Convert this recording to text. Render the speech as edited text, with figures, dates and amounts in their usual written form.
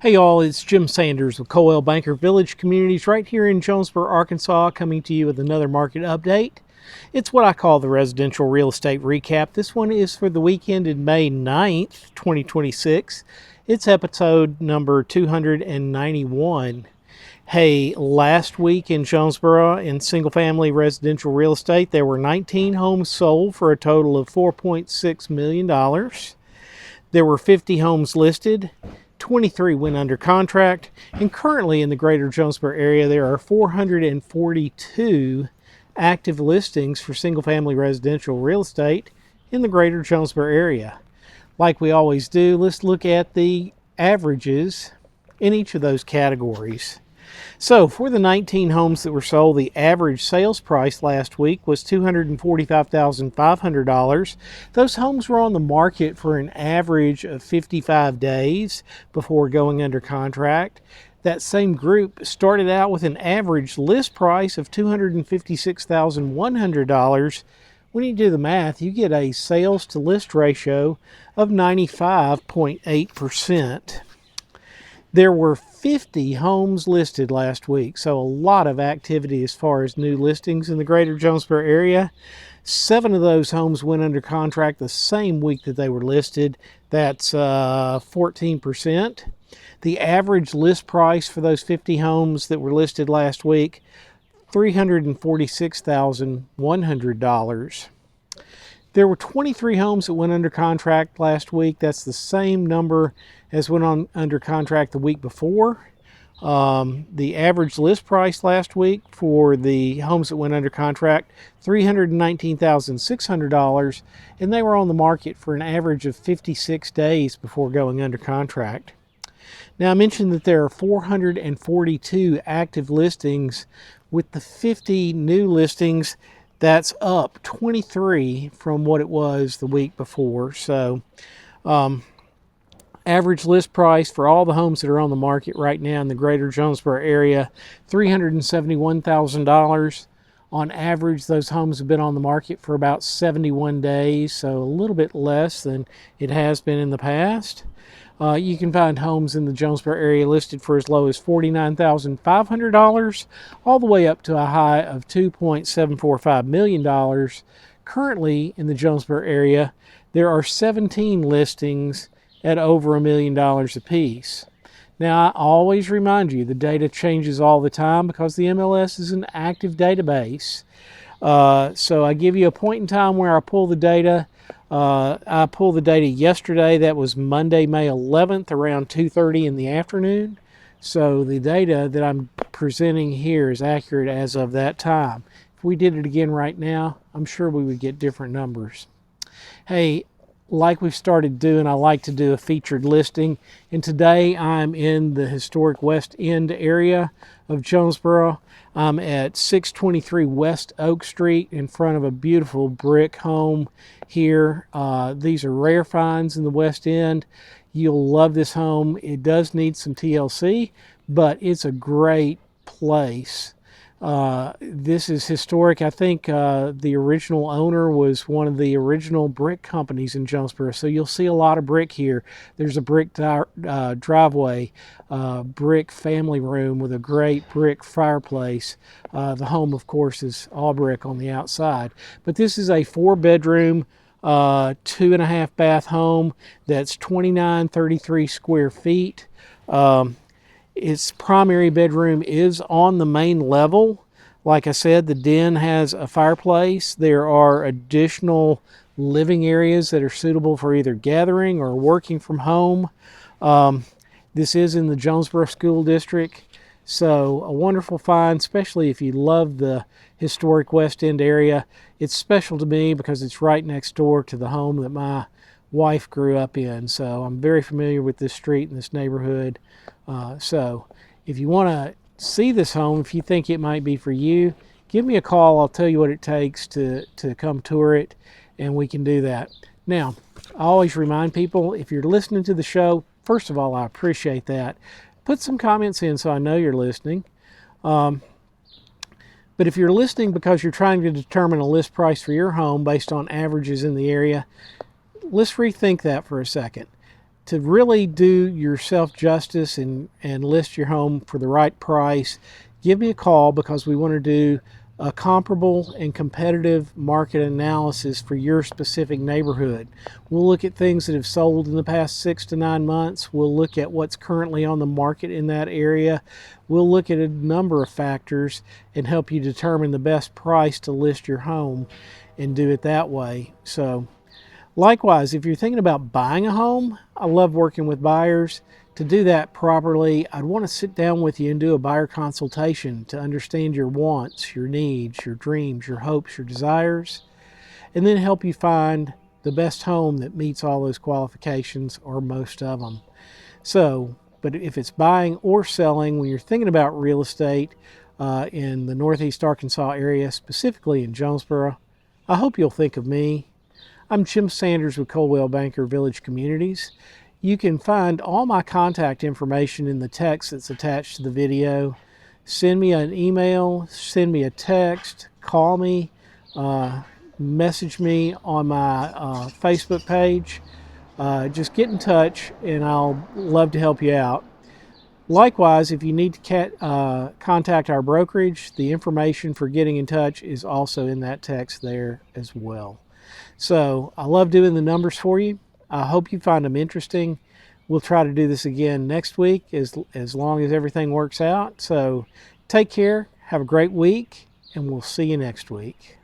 Hey y'all, it's Jim Sanders with Coldwell Banker Village Communities right here in Jonesboro, Arkansas, coming to you with another market update. It's what I call the residential real estate recap. This one is for the weekend in May 9th, 2026. It's episode number 291. Hey, last week in Jonesboro in single-family residential real estate, there were 19 homes sold for a total of $4.6 million. There were 50 homes listed. 23 went under contract, and currently in the greater Jonesboro area there are 442 active listings for single-family residential real estate in the greater Jonesboro area. Like we always do, let's look at the averages in each of those categories. So for the 19 homes that were sold, the average sales price last week was $245,500. Those homes were on the market for an average of 55 days before going under contract. That same group started out with an average list price of $256,100. When you do the math, you get a sales to list ratio of 95.8%. There were 50 homes listed last week, so a lot of activity as far as new listings in the greater Jonesboro area. 7 of those homes went under contract the same week that they were listed. That's 14%. The average list price for those 50 homes that were listed last week, $346,100. There were 23 homes that went under contract last week. That's the same number as went on under contract the week before. The average list price last week for the homes that went under contract, $319,600, and they were on the market for an average of 56 days before going under contract. Now, I mentioned that there are 442 active listings. With the 50 new listings, that's up 23 from what it was the week before. So average list price for all the homes that are on the market right now in the greater Jonesboro area, $371,000. On average, those homes have been on the market for about 71 days, so a little bit less than it has been in the past. You can find homes in the Jonesboro area listed for as low as $49,500 all the way up to a high of $2.745 million. Currently in the Jonesboro area, there are 17 listings at over $1 million apiece. Now, I always remind you the data changes all the time because the MLS is an active database. So I give you a point in time where I pull the data. I pulled the data yesterday. That was Monday, May 11th, around 2:30 in the afternoon. So the data that I'm presenting here is accurate as of that time. If we did it again right now, I'm sure we would get different numbers. Hey, like we've started doing, I like to do a featured listing. And today I'm in the historic West End area of Jonesboro. I'm at 623 West Oak Street in front of a beautiful brick home here. These are rare finds in the West End. You'll love this home. It does need some TLC, but it's a great place. This is historic. I think the original owner was one of the original brick companies in Jonesboro, so you'll see a lot of brick here. There's a brick driveway, brick family room with a great brick fireplace. The home, of course, is all brick on the outside, but this is a 4-bedroom, 2.5 bath home that's 2933 square feet. Its primary bedroom is on the main level. Like I said, the den has a fireplace. There are additional living areas that are suitable for either gathering or working from home. This is in the Jonesboro School District, so a wonderful find, especially if you love the historic West End area. It's special to me because it's right next door to the home that my wife grew up in, so I'm very familiar with this street and this neighborhood. So if you want to see this home, if you think it might be for you, give me a call. I'll tell you what it takes to come tour it, and we can do that. Now, I always remind people, if you're listening to the show, first of all, I appreciate that. Put some comments in so I know you're listening. But if you're listening because you're trying to determine a list price for your home based on averages in the area, let's rethink that for a second. to really do yourself justice and list your home for the right price, give me a call, because we want to do a comparable and competitive market analysis for your specific neighborhood. We'll look at things that have sold in the past 6 to 9 months. We'll look at what's currently on the market in that area. We'll look at a number of factors and help you determine the best price to list your home and do it that way. So likewise, if you're thinking about buying a home, I love working with buyers. To do that properly, I'd want to sit down with you and do a buyer consultation to understand your wants, your needs, your dreams, your hopes, your desires, and then help you find the best home that meets all those qualifications, or most of them. So, but if it's buying or selling, when you're thinking about real estate in the Northeast Arkansas area, specifically in Jonesboro, I hope you'll think of me. I'm Jim Sanders with Coldwell Banker Village Communities. You can find all my contact information in the text that's attached to the video. Send me an email, send me a text, call me, message me on my Facebook page. Just get in touch and I'll love to help you out. Likewise, if you need to contact our brokerage, the information for getting in touch is also in that text there as well. So I love doing the numbers for you. I hope you find them interesting. We'll try to do this again next week as long as everything works out. So take care, have a great week, and we'll see you next week.